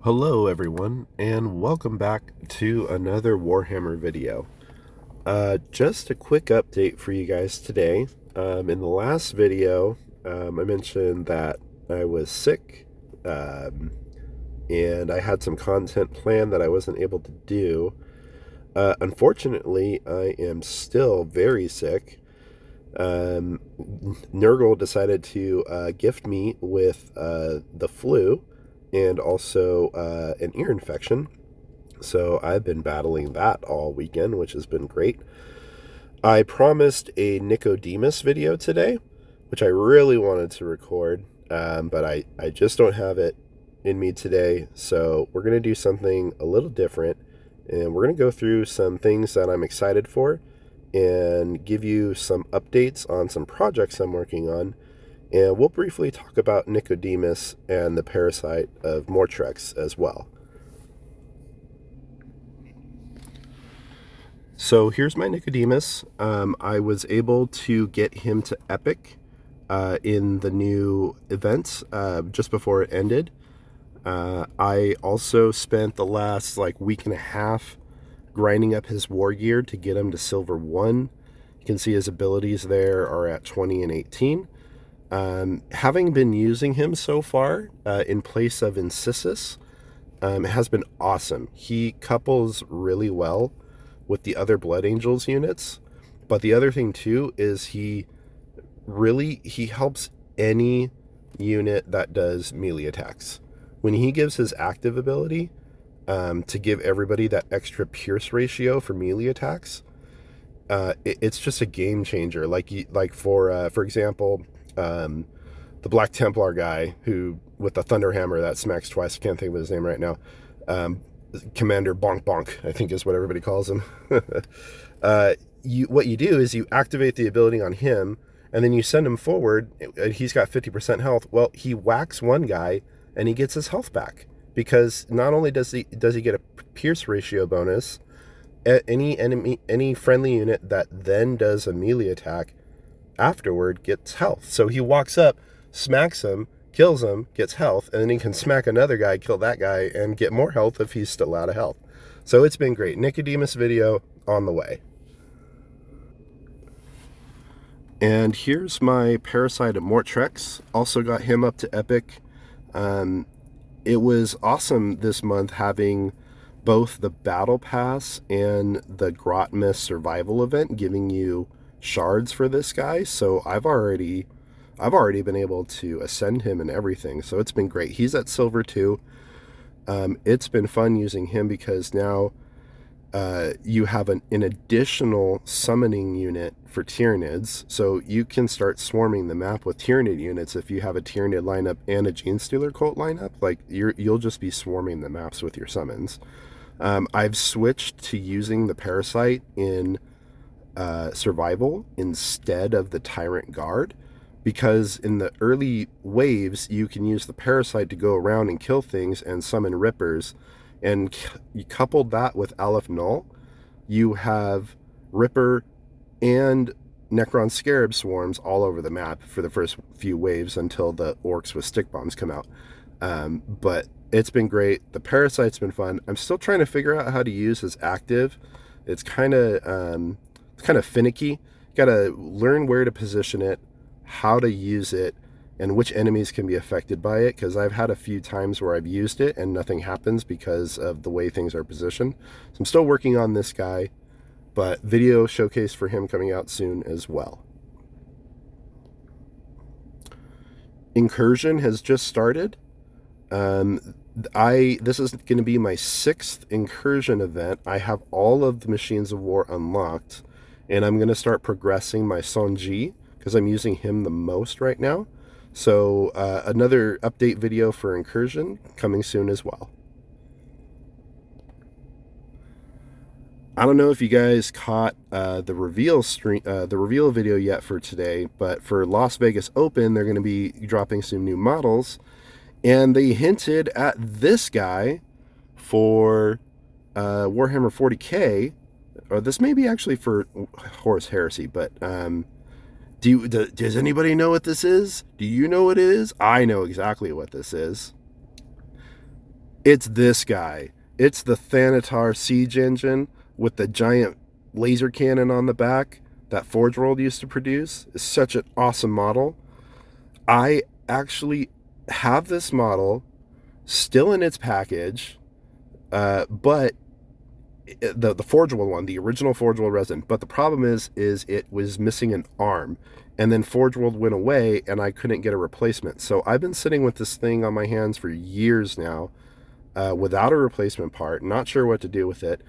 Hello everyone, and welcome back to another Warhammer video. Just a quick update for you guys today. In the last video, I mentioned that I was sick, and I had some content planned that I wasn't able to do. Unfortunately, I am still very sick. Nurgle decided to gift me with the flu and also an ear infection. So I've been battling that all weekend, which has been great. I promised a Nicodemus video today, which I really wanted to record, but I just don't have it in me today. So we're going to do something a little different, and we're going to go through some things that I'm excited for and give you some updates on some projects I'm working on. And we'll briefly talk about Nicodemus and the parasite of Mortrex as well. So here's my Nicodemus. I was able to get him to Epic in the new event just before it ended. I also spent the last week and a half grinding up his war gear to get him to Silver 1. You can see his abilities there are at 20 and 18. Having been using him so far in place of Incisus, it has been awesome. He couples really well with the other Blood Angels units, but the other thing too is he helps any unit that does melee attacks. When he gives his active ability to give everybody that extra pierce ratio for melee attacks, it's just a game changer. For example, the Black Templar guy who with the Thunder Hammer that smacks twice. I can't think of his name right now. Commander Bonk Bonk, I think is what everybody calls him. What you do is you activate the ability on him, and then you send him forward. He's got 50% health. Well, he whacks one guy, and he gets his health back because not only does he get a pierce ratio bonus, any friendly unit that then does a melee attack afterward gets health. So he walks up, smacks him, kills him, gets health, and then he can smack another guy, kill that guy, and get more health if he's still out of health. So it's been great. Nicodemus video on the way. And here's my Parasite at Mortrex. Also got him up to Epic. It was awesome this month having both the Battle Pass and the Grotmas Survival event giving you shards for this guy. So I've already been able to ascend him and everything. So it's been great. He's at Silver 2. It's been fun using him because now you have an additional summoning unit for Tyranids. So you can start swarming the map with Tyranid units if you have a Tyranid lineup and a Genestealer cult lineup. You'll just be swarming the maps with your summons. I've switched to using the Parasite in Survival instead of the Tyrant Guard, because in the early waves you can use the Parasite to go around and kill things and summon Rippers, and you coupled that with Aleph Null, you have Ripper and Necron Scarab swarms all over the map for the first few waves until the Orcs with stick bombs come out. But it's been great. The Parasite's been fun. I'm still trying to figure out how to use his active. It's kind of finicky. Got to learn where to position it, how to use it, and which enemies can be affected by it, because I've had a few times where I've used it and nothing happens because of the way things are positioned. So I'm still working on this guy, but video showcase for him coming out soon as well. Incursion has just started. This is going to be my 6th Incursion event. I have all of the Machines of War unlocked, and I'm going to start progressing my Sonji because I'm using him the most right now. So another update video for Incursion coming soon as well. I don't know if you guys caught the reveal video yet for today, but for Las Vegas Open, they're going to be dropping some new models, and they hinted at this guy for Warhammer 40K, or this may be actually for Horus Heresy, but does anybody know what this is? Do you know what it is? I know exactly what this is. It's this guy. It's the Thanatar siege engine with the giant laser cannon on the back that Forge World used to produce. It's such an awesome model. I actually have this model still in its package, but the Forge World one, the original Forge World resin. But the problem is it was missing an arm, and then Forge World went away, and I couldn't get a replacement. So I've been sitting with this thing on my hands for years now, without a replacement part, not sure what to do with it.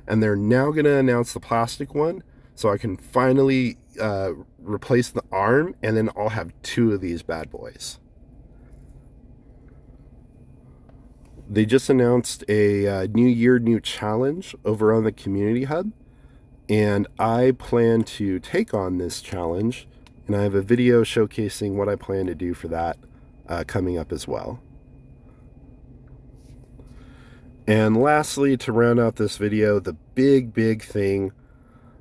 And they're now going to announce the plastic one, so I can finally replace the arm, and then I'll have two of these bad boys. They just announced a New Year, New Challenge over on the Community Hub, and I plan to take on this challenge, and I have a video showcasing what I plan to do for that coming up as well. And lastly, to round out this video, the big thing,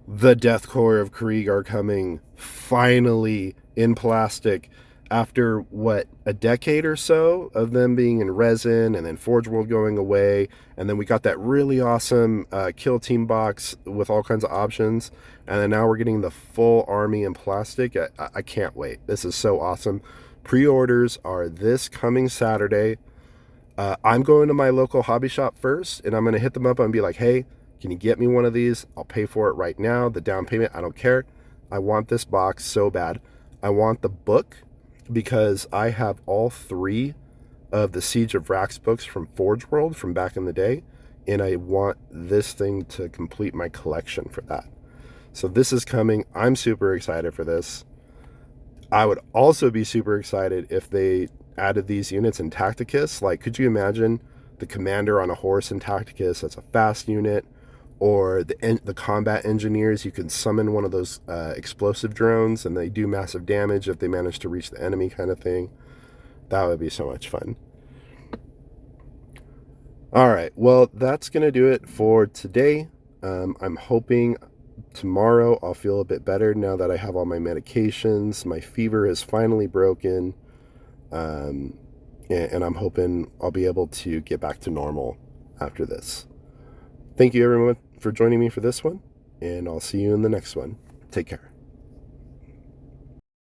the Death Core of Krieg are coming finally in plastic after, what, a decade or so of them being in resin, and then Forge World going away, and then we got that really awesome Kill Team box with all kinds of options, and then now we're getting the full army in plastic. I can't wait. This is so awesome. Pre-orders are this coming Saturday. I'm going to my local hobby shop first, and I'm going to hit them up and be like, hey, can you get me one of these? I'll pay for it right now. The down payment, I don't care. I want this box so bad. I want the book because I have all three of the Siege of Vrax books from Forge World from back in the day, and I want this thing to complete my collection for that. So this is coming. I'm super excited for this. I would also be super excited if they added these units in Tacticus. Like, could you imagine the commander on a horse in Tacticus? That's a fast unit. Or the combat engineers, you can summon one of those explosive drones, and they do massive damage if they manage to reach the enemy, kind of thing. That would be so much fun. All right, well, that's going to do it for today. I'm hoping tomorrow I'll feel a bit better now that I have all my medications. My fever is finally broken. And I'm hoping I'll be able to get back to normal after this. Thank you, everyone, for joining me for this one, and I'll see you in the next one. Take care.